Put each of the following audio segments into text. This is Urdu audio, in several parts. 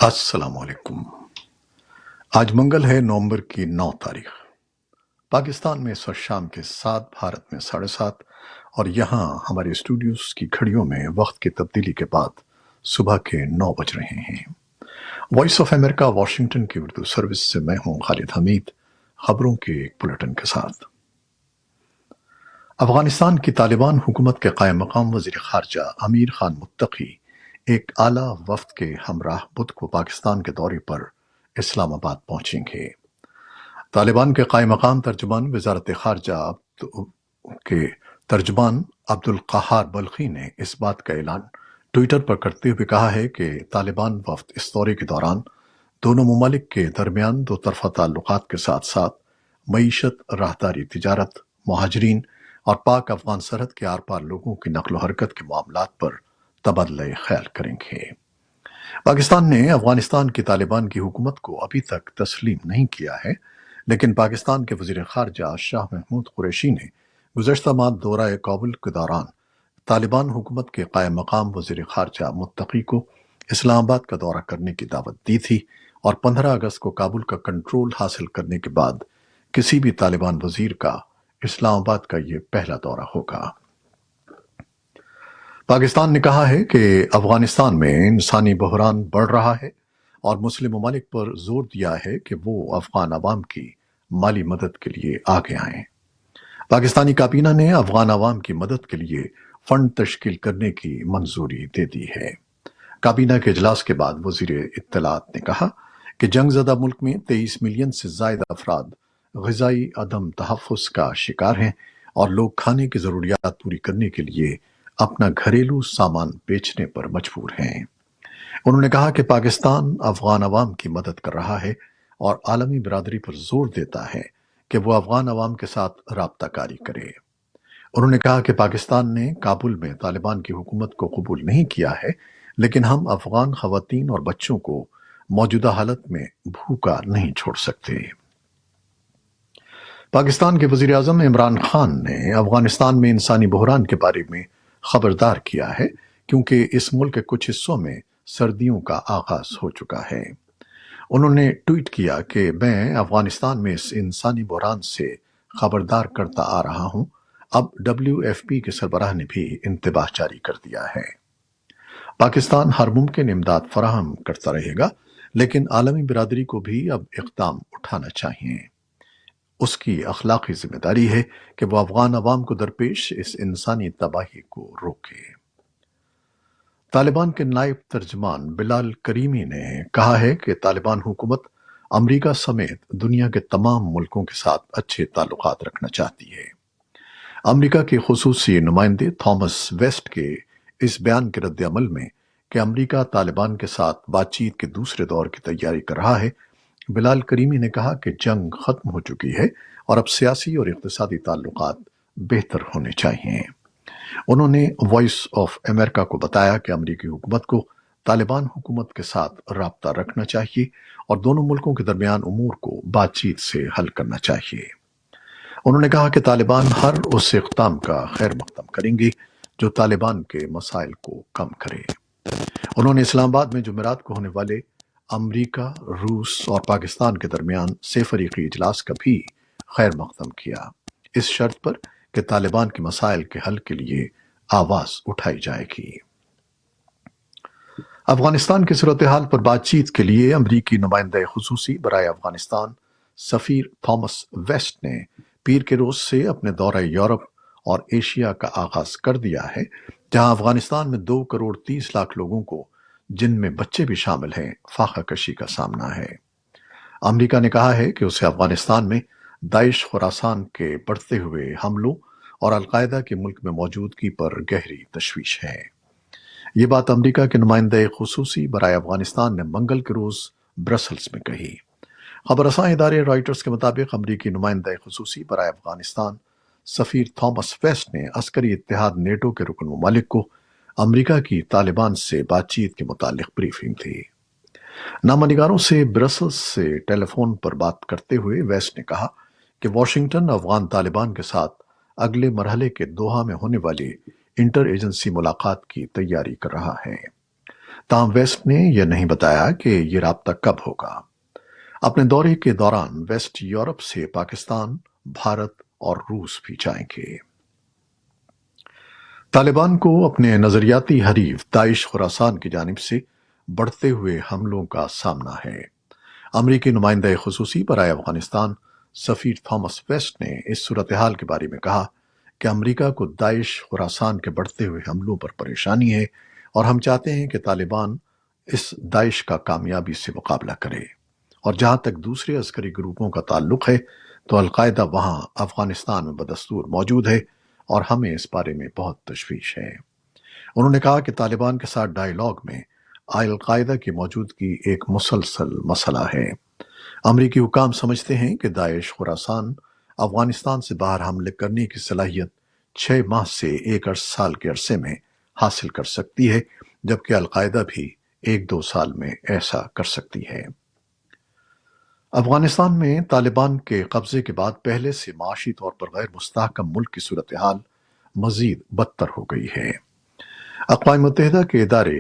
السلام علیکم۔ آج منگل ہے، نومبر کی 9 تاریخ۔ پاکستان میں اس وقت شام کے 7، بھارت میں 7:30، اور یہاں ہمارے اسٹوڈیوز کی گھڑیوں میں وقت کی تبدیلی کے بعد صبح کے 9 بج رہے ہیں۔ وائس آف امریکہ واشنگٹن کی اردو سروس سے میں ہوں خالد حمید، خبروں کے ایک بلیٹن کے ساتھ۔ افغانستان کی طالبان حکومت کے قائم مقام وزیر خارجہ امیر خان متقی ایک اعلیٰ وفد کے ہمراہ بدھ کو پاکستان کے دورے پر اسلام آباد پہنچیں گے۔ طالبان کے قائم مقام ترجمان وزارت خارجہ کے ترجمان عبدالقہار بلخی نے اس بات کا اعلان ٹوئٹر پر کرتے ہوئے کہا ہے کہ طالبان وفد اس دورے کے دوران دونوں ممالک کے درمیان دو طرفہ تعلقات کے ساتھ ساتھ معیشت، راہداری، تجارت، مہاجرین اور پاک افغان سرحد کے آر پار لوگوں کی نقل و حرکت کے معاملات پر تبادلہ خیال کریں گے۔ پاکستان نے افغانستان کی طالبان کی حکومت کو ابھی تک تسلیم نہیں کیا ہے، لیکن پاکستان کے وزیر خارجہ شاہ محمود قریشی نے گزشتہ ماہ دورہ کابل کے دوران طالبان حکومت کے قائم مقام وزیر خارجہ متقی کو اسلام آباد کا دورہ کرنے کی دعوت دی تھی، اور 15 اگست کو کابل کا کنٹرول حاصل کرنے کے بعد کسی بھی طالبان وزیر کا اسلام آباد کا یہ پہلا دورہ ہوگا۔ پاکستان نے کہا ہے کہ افغانستان میں انسانی بحران بڑھ رہا ہے اور مسلم ممالک پر زور دیا ہے کہ وہ افغان عوام کی مالی مدد کے لیے آگے آئیں۔ پاکستانی کابینہ نے افغان عوام کی مدد کے لیے فنڈ تشکیل کرنے کی منظوری دے دی ہے۔ کابینہ کے اجلاس کے بعد وزیر اطلاعات نے کہا کہ جنگ زدہ ملک میں 23 ملین سے زائد افراد غذائی عدم تحفظ کا شکار ہیں، اور لوگ کھانے کی ضروریات پوری کرنے کے لیے اپنا گھریلو سامان بیچنے پر مجبور ہیں۔ انہوں نے کہا کہ پاکستان افغان عوام کی مدد کر رہا ہے اور عالمی برادری پر زور دیتا ہے کہ وہ افغان عوام کے ساتھ رابطہ کاری کرے۔ انہوں نے کہا کہ پاکستان نے کابل میں طالبان کی حکومت کو قبول نہیں کیا ہے، لیکن ہم افغان خواتین اور بچوں کو موجودہ حالت میں بھوکا نہیں چھوڑ سکتے۔ پاکستان کے وزیر اعظم عمران خان نے افغانستان میں انسانی بحران کے بارے میں خبردار کیا ہے، کیونکہ اس ملک کے کچھ حصوں میں سردیوں کا آغاز ہو چکا ہے۔ انہوں نے ٹویٹ کیا کہ میں افغانستان میں اس انسانی بحران سے خبردار کرتا آ رہا ہوں۔ اب WFP کے سربراہ نے بھی انتباہ جاری کر دیا ہے۔ پاکستان ہر ممکن امداد فراہم کرتا رہے گا، لیکن عالمی برادری کو بھی اب اقدام اٹھانا چاہیے۔ اس کی اخلاقی ذمہ داری ہے کہ وہ افغان عوام کو درپیش اس انسانی تباہی کو روکے۔ طالبان کے نائب ترجمان بلال کریمی نے کہا ہے کہ طالبان حکومت امریکہ سمیت دنیا کے تمام ملکوں کے ساتھ اچھے تعلقات رکھنا چاہتی ہے۔ امریکہ کے خصوصی نمائندے تھامس ویسٹ کے اس بیان کے رد عمل میں کہ امریکہ طالبان کے ساتھ بات چیت کے دوسرے دور کی تیاری کر رہا ہے، بلال کریمی نے کہا کہ جنگ ختم ہو چکی ہے اور اب سیاسی اور اقتصادی تعلقات بہتر ہونے چاہیے۔ انہوں نے وائس آف امریکہ کو بتایا کہ امریکی حکومت کو طالبان حکومت کے ساتھ رابطہ رکھنا چاہیے اور دونوں ملکوں کے درمیان امور کو بات چیت سے حل کرنا چاہیے۔ انہوں نے کہا کہ طالبان ہر اس اقدام کا خیر مقدم کریں گے جو طالبان کے مسائل کو کم کرے۔ انہوں نے اسلام آباد میں جمعرات کو ہونے والے امریکہ، روس اور پاکستان کے درمیان سے فریقی اجلاس کا بھی خیر مقدم کیا، اس شرط پر کہ طالبان کے مسائل کے حل کے لیے آواز اٹھائی جائے گی۔ افغانستان کی صورتحال پر بات چیت کے لیے امریکی نمائندہ خصوصی برائے افغانستان سفیر تھامس ویسٹ نے پیر کے روز سے اپنے دورہ یورپ اور ایشیا کا آغاز کر دیا ہے، جہاں افغانستان میں 2 کروڑ 30 لاکھ لوگوں کو، جن میں بچے بھی شامل ہیں، فاقہ کشی کا سامنا ہے۔ امریکہ نے کہا ہے کہ اسے افغانستان میں داعش خراسان کے بڑھتے ہوئے حملوں اور القاعدہ کے ملک میں موجودگی پر گہری تشویش ہے۔ یہ بات امریکہ کے نمائندہ خصوصی برائے افغانستان نے منگل کے روز برسلز میں کہی۔ خبر رساں ادارے رائٹرز کے مطابق امریکی نمائندہ خصوصی برائے افغانستان سفیر تھامس ویسٹ نے عسکری اتحاد نیٹو کے رکن ممالک کو امریکہ کی طالبان سے بات چیت کے متعلق بریفنگ دی۔ نامہ نگاروں سے برسلز سے ٹیلی فون پر بات کرتے ہوئے ویسٹ نے کہا کہ واشنگٹن افغان طالبان کے ساتھ اگلے مرحلے کے دوحہ میں ہونے والی انٹر ایجنسی ملاقات کی تیاری کر رہا ہے۔ تاہم ویسٹ نے یہ نہیں بتایا کہ یہ رابطہ کب ہوگا۔ اپنے دورے کے دوران ویسٹ یورپ سے پاکستان، بھارت اور روس بھی جائیں گے۔ طالبان کو اپنے نظریاتی حریف داعش خراسان کی جانب سے بڑھتے ہوئے حملوں کا سامنا ہے۔ امریکی نمائندہ خصوصی برائے افغانستان سفیر تھامس ویسٹ نے اس صورتحال کے بارے میں کہا کہ امریکہ کو داعش خراسان کے بڑھتے ہوئے حملوں پر پریشانی ہے اور ہم چاہتے ہیں کہ طالبان اس داعش کا کامیابی سے مقابلہ کرے، اور جہاں تک دوسرے عسکری گروپوں کا تعلق ہے تو القاعدہ وہاں افغانستان میں بدستور موجود ہے اور ہمیں اس بارے میں بہت تشویش ہے۔ انہوں نے کہا کہ طالبان کے ساتھ ڈائیلاگ میں القاعدہ کی موجودگی ایک مسلسل مسئلہ ہے۔ امریکی حکام سمجھتے ہیں کہ داعش خراسان افغانستان سے باہر حملے کرنے کی صلاحیت 6 ماہ سے 1 سال کے عرصے میں حاصل کر سکتی ہے، جبکہ القاعدہ بھی 1-2 سال میں ایسا کر سکتی ہے۔ افغانستان میں طالبان کے قبضے کے بعد پہلے سے معاشی طور پر غیر مستحکم ملک کی صورتحال مزید بدتر ہو گئی ہے۔ اقوام متحدہ کے ادارے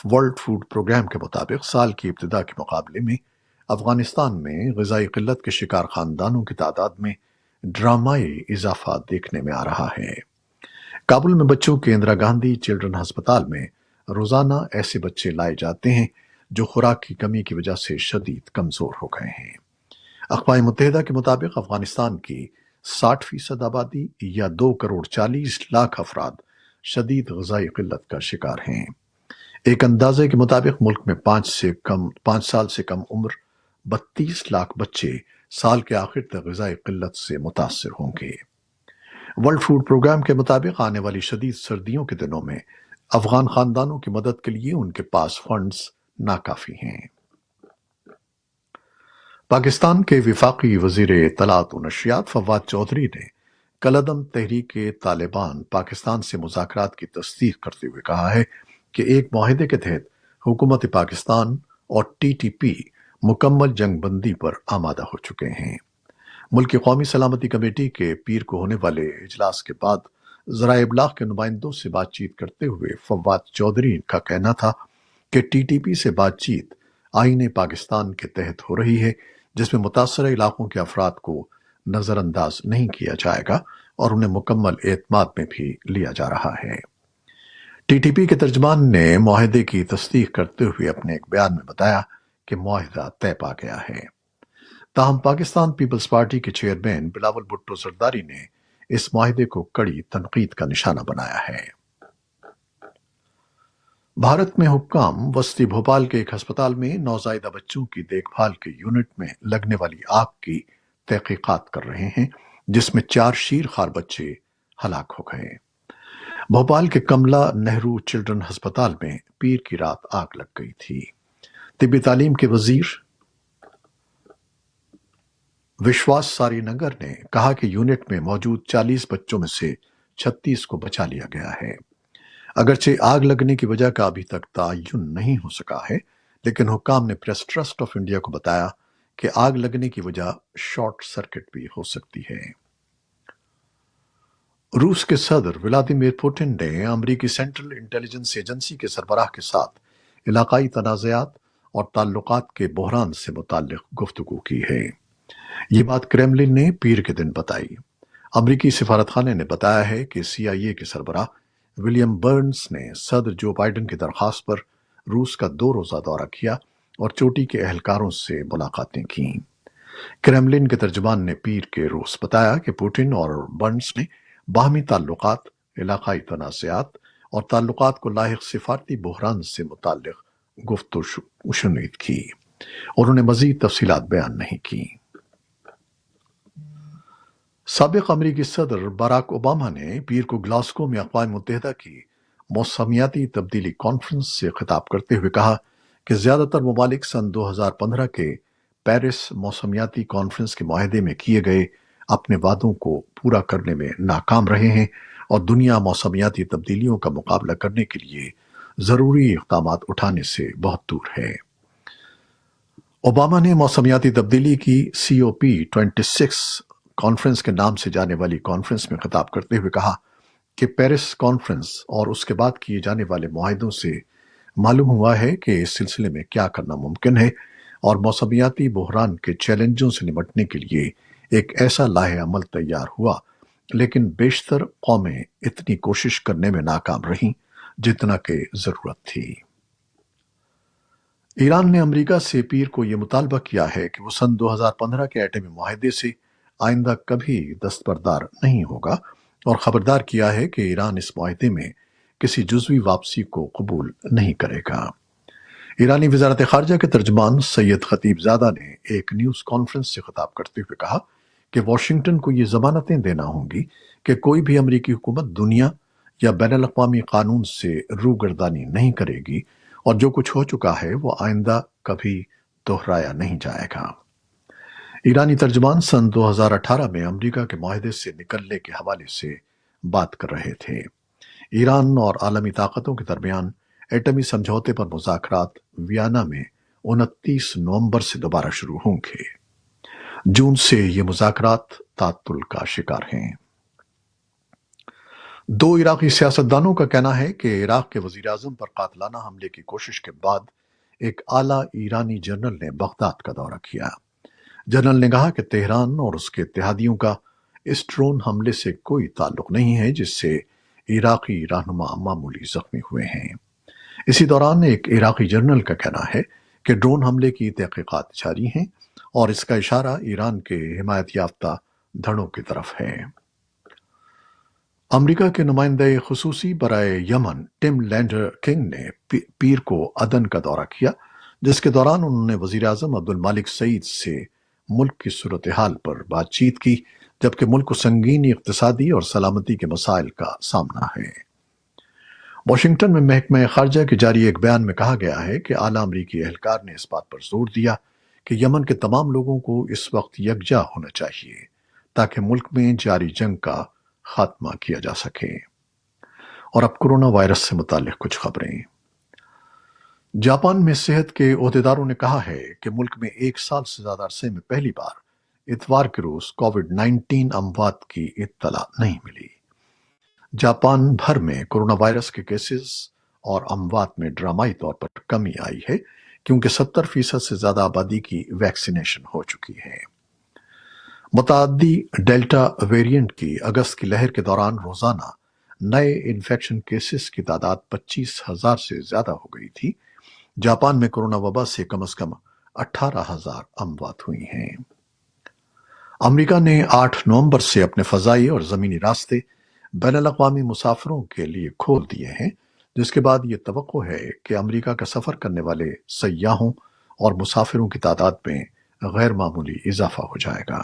ورلڈ فوڈ پروگرام کے مطابق سال کی ابتدا کے مقابلے میں افغانستان میں غذائی قلت کے شکار خاندانوں کی تعداد میں ڈرامائی اضافہ دیکھنے میں آ رہا ہے۔ کابل میں بچوں کے اندرا گاندھی چلڈرن ہسپتال میں روزانہ ایسے بچے لائے جاتے ہیں جو خوراک کی کمی کی وجہ سے شدید کمزور ہو گئے ہیں۔ اقوام متحدہ کے مطابق افغانستان کی 60% آبادی یا 2,40,00,000 افراد شدید غذائی قلت کا شکار ہیں۔ ایک اندازے کے مطابق ملک میں 5 سال سے کم عمر 32 لاکھ بچے سال کے آخر تک غذائی قلت سے متاثر ہوں گے۔ ورلڈ فوڈ پروگرام کے مطابق آنے والی شدید سردیوں کے دنوں میں افغان خاندانوں کی مدد کے لیے ان کے پاس فنڈز ناکافی ہیں۔ پاکستان کے وفاقی وزیر اطلاعات و نشریات فواد چودھری نے کالعدم تحریک طالبان پاکستان سے مذاکرات کی تصدیق کرتے ہوئے کہا ہے کہ ایک معاہدے کے تحت حکومت پاکستان اور ٹی ٹی پی مکمل جنگ بندی پر آمادہ ہو چکے ہیں۔ ملک کی قومی سلامتی کمیٹی کے پیر کو ہونے والے اجلاس کے بعد ذرائع ابلاغ کے نمائندوں سے بات چیت کرتے ہوئے فواد چودھری کا کہنا تھا کہ ٹی ٹی پی سے بات چیت آئین پاکستان کے تحت ہو رہی ہے، جس میں متاثرہ علاقوں کے افراد کو نظر انداز نہیں کیا جائے گا اور انہیں مکمل اعتماد میں بھی لیا جا رہا ہے۔ ٹی ٹی پی کے ترجمان نے معاہدے کی تصدیق کرتے ہوئے اپنے ایک بیان میں بتایا کہ معاہدہ طے پا گیا ہے۔ تاہم پاکستان پیپلز پارٹی کے چیئرمین بلاول بھٹو زرداری نے اس معاہدے کو کڑی تنقید کا نشانہ بنایا ہے۔ بھارت میں حکام وسطی بھوپال کے ایک ہسپتال میں نوزائیدہ بچوں کی دیکھ بھال کے یونٹ میں لگنے والی آگ کی تحقیقات کر رہے ہیں، جس میں 4 شیر خوار بچے ہلاک ہو گئے۔ بھوپال کے کملا نہرو چلڈرن ہسپتال میں پیر کی رات آگ لگ گئی تھی۔ طبی تعلیم کے وزیر وشواس ساری نگر نے کہا کہ یونٹ میں موجود 40 بچوں میں سے 36 کو بچا لیا گیا ہے۔ اگرچہ آگ لگنے کی وجہ کا ابھی تک تعین نہیں ہو سکا ہے، لیکن حکام نے پریس ٹرسٹ آف انڈیا کو بتایا کہ آگ لگنے کی وجہ شارٹ سرکٹ بھی ہو سکتی ہے۔ روس کے صدر ولادیمیر پوٹن نے امریکی سینٹرل انٹیلیجنس ایجنسی کے سربراہ کے ساتھ علاقائی تنازعات اور تعلقات کے بحران سے متعلق گفتگو کی ہے۔ یہ بات کریملن نے پیر کے دن بتائی۔ امریکی سفارتخانے نے بتایا ہے کہ سی آئی اے کے سربراہ ولیم برنز نے صدر جو بائیڈن کی درخواست پر روس کا 2 روزہ دورہ کیا اور چوٹی کے اہلکاروں سے ملاقاتیں کیں۔ کریملن کے ترجمان نے پیر کے روز بتایا کہ پوٹن اور برنز نے باہمی تعلقات، علاقائی تنازعات اور تعلقات کو لاحق سفارتی بحران سے متعلق گفت و شنید کی۔ انہوں نے مزید تفصیلات بیان نہیں کی۔ سابق امریکی صدر باراک اوباما نے پیر کو گلاسگو میں اقوام متحدہ کی موسمیاتی تبدیلی کانفرنس سے خطاب کرتے ہوئے کہا کہ زیادہ تر ممالک سن 2015 کے پیرس موسمیاتی کانفرنس کے معاہدے میں کیے گئے اپنے وعدوں کو پورا کرنے میں ناکام رہے ہیں اور دنیا موسمیاتی تبدیلیوں کا مقابلہ کرنے کے لیے ضروری اقدامات اٹھانے سے بہت دور ہے۔ اوباما نے موسمیاتی تبدیلی کی COP26 کانفرنس کے نام سے جانے والی کانفرنس میں خطاب کرتے ہوئے کہا کہ پیرس کانفرنس اور اس کے بعد کیے جانے والے معاہدوں سے معلوم ہوا ہے کہ اس سلسلے میں کیا کرنا ممکن ہے اور موسمیاتی بحران کے چیلنجوں سے نمٹنے کے لیے ایک ایسا لاہ عمل تیار ہوا، لیکن بیشتر قومیں اتنی کوشش کرنے میں ناکام رہیں جتنا کہ ضرورت تھی۔ ایران نے امریکہ سے پیر کو یہ مطالبہ کیا ہے کہ وہ سن 2015 کے ایٹمی معاہدے سے آئندہ کبھی دستبردار نہیں ہوگا، اور خبردار کیا ہے کہ ایران اس معاہدے میں کسی جزوی واپسی کو قبول نہیں کرے گا۔ ایرانی وزارت خارجہ کے ترجمان سید خطیب زادہ نے ایک نیوز کانفرنس سے خطاب کرتے ہوئے کہا کہ واشنگٹن کو یہ ضمانتیں دینا ہوں گی کہ کوئی بھی امریکی حکومت دنیا یا بین الاقوامی قانون سے روگردانی نہیں کرے گی، اور جو کچھ ہو چکا ہے وہ آئندہ کبھی دہرایا نہیں جائے گا۔ ایرانی ترجمان سن 2018 میں امریکہ کے معاہدے سے نکلنے کے حوالے سے بات کر رہے تھے۔ ایران اور عالمی طاقتوں کے درمیان ایٹمی سمجھوتے پر مذاکرات ویانا میں 29 نومبر سے دوبارہ شروع ہوں گے۔ جون سے یہ مذاکرات تعطل کا شکار ہیں۔ دو عراقی سیاستدانوں کا کہنا ہے کہ عراق کے وزیر اعظم پر قاتلانہ حملے کی کوشش کے بعد ایک اعلیٰ ایرانی جنرل نے بغداد کا دورہ کیا۔ جنرل نے کہا کہ تہران اور اس کے اتحادیوں کا اس ڈرون حملے سے کوئی تعلق نہیں ہے، جس سے عراقی رہنما معمولی زخمی ہوئے ہیں۔ اسی دوران ایک عراقی جنرل کا کہنا ہے کہ ڈرون حملے کی تحقیقات جاری ہیں اور اس کا اشارہ ایران کے حمایت یافتہ دھڑوں کی طرف ہے۔ امریکہ کے نمائندہ خصوصی برائے یمن ٹم لینڈر کنگ نے پیر کو عدن کا دورہ کیا، جس کے دوران انہوں نے وزیر اعظم عبد المالک سعید سے ملک کی صورتحال پر بات چیت کی، جبکہ ملک کو سنگین اقتصادی اور سلامتی کے مسائل کا سامنا ہے۔ واشنگٹن میں محکمہ خارجہ کے جاری ایک بیان میں کہا گیا ہے کہ اعلیٰ امریکی اہلکار نے اس بات پر زور دیا کہ یمن کے تمام لوگوں کو اس وقت یکجا ہونا چاہیے تاکہ ملک میں جاری جنگ کا خاتمہ کیا جا سکے۔ اور اب کورونا وائرس سے متعلق کچھ خبریں۔ جاپان میں صحت کے عہدیداروں نے کہا ہے کہ ملک میں ایک سال سے زیادہ عرصے میں پہلی بار اتوار کے روز کووڈ-19 اموات کی اطلاع نہیں ملی۔ جاپان بھر میں کورونا وائرس کے کیسز اور اموات میں ڈرامائی طور پر کمی آئی ہے، کیونکہ 70% سے زیادہ آبادی کی ویکسینیشن ہو چکی ہے۔ متعدی ڈیلٹا ویرینٹ کی اگست کی لہر کے دوران روزانہ نئے انفیکشن کیسز کی تعداد 25,000 سے زیادہ ہو گئی تھی۔ جاپان میں کورونا وبا سے کم از کم 18,000 اموات ہوئی ہیں۔ امریکہ نے 8 نومبر سے اپنے فضائی اور زمینی راستے بین الاقوامی مسافروں کے لیے کھول دیے ہیں، جس کے بعد یہ توقع ہے کہ امریکہ کا سفر کرنے والے سیاحوں اور مسافروں کی تعداد میں غیر معمولی اضافہ ہو جائے گا۔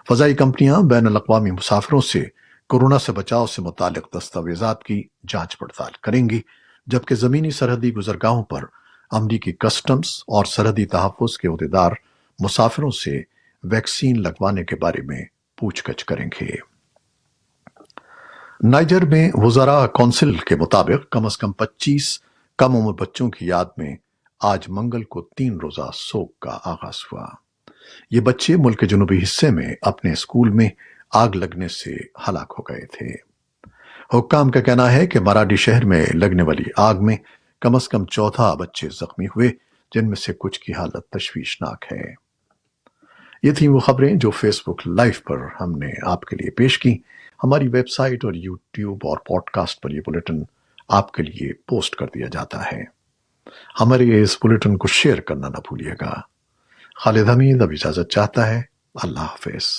فضائی کمپنیاں بین الاقوامی مسافروں سے کورونا سے بچاؤ سے متعلق دستاویزات کی جانچ پڑتال کریں گی، جبکہ زمینی سرحدی گزرگاہوں پر امریکی کسٹمز اور سرحدی تحفظ کے عہدیدار مسافروں سے ویکسین لگوانے کے بارے میں پوچھ گچھ کریں گے۔ نائجر میں وزراء کونسل کے مطابق کم از کم 25 کم عمر بچوں کی یاد میں آج منگل کو 3 روزہ سوگ کا آغاز ہوا۔ یہ بچے ملک کے جنوبی حصے میں اپنے اسکول میں آگ لگنے سے ہلاک ہو گئے تھے۔ حکام کا کہنا ہے کہ مراڈی شہر میں لگنے والی آگ میں کم از کم 14 بچے زخمی ہوئے، جن میں سے کچھ کی حالت تشویشناک ہے۔ یہ تھیں وہ خبریں جو فیس بک لائیو پر ہم نے آپ کے لیے پیش کی۔ ہماری ویب سائٹ اور یوٹیوب اور پوڈ کاسٹ پر یہ بلیٹن آپ کے لیے پوسٹ کر دیا جاتا ہے۔ ہمارے اس بلیٹن کو شیئر کرنا نہ بھولیے گا۔ خالد حمید اب اجازت چاہتا ہے۔ اللہ حافظ۔